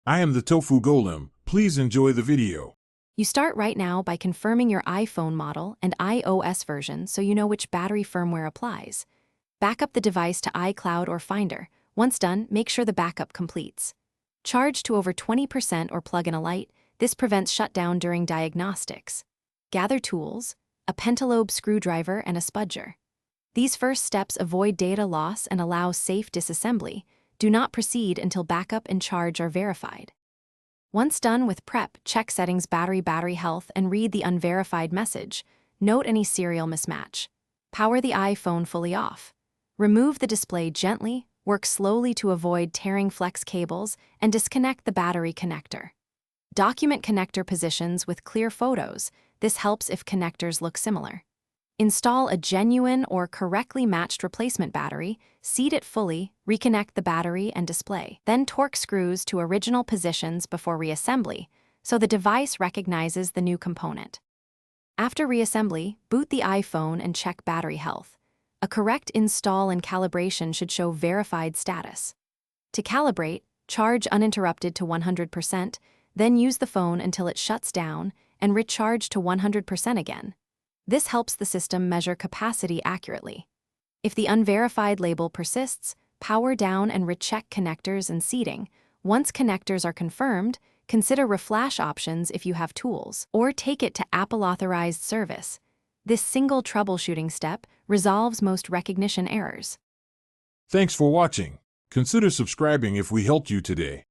I am the Tofu Golem. Please enjoy the video. You start right now by confirming your iPhone model and iOS version so you know which battery firmware applies. Back up the device to iCloud or Finder. Once done, make sure the backup completes. Charge to over 20% or plug in a light. This prevents shutdown during diagnostics. Gather tools, a pentalobe screwdriver and a spudger. These first steps avoid data loss and allow safe disassembly. Do not proceed until backup and charge are verified. Once done with prep, check settings battery health and read the unverified message. Note any serial mismatch. Power the iPhone fully off. Remove the display gently, work slowly to avoid tearing flex cables, and disconnect the battery connector. Document connector positions with clear photos. This helps if connectors look similar. Install a genuine or correctly matched replacement battery, seat it fully, reconnect the battery and display. Then torque screws to original positions before reassembly, so the device recognizes the new component. After reassembly, boot the iPhone and check battery health. A correct install and calibration should show verified status. To calibrate, charge uninterrupted to 100%, then use the phone until it shuts down and recharge to 100% again. This helps the system measure capacity accurately. If the unverified label persists, power down and recheck connectors and seating. Once connectors are confirmed, consider reflash options if you have tools, or take it to Apple-authorized service. This single troubleshooting step resolves most recognition errors. Thanks for watching. Consider subscribing if we helped you today.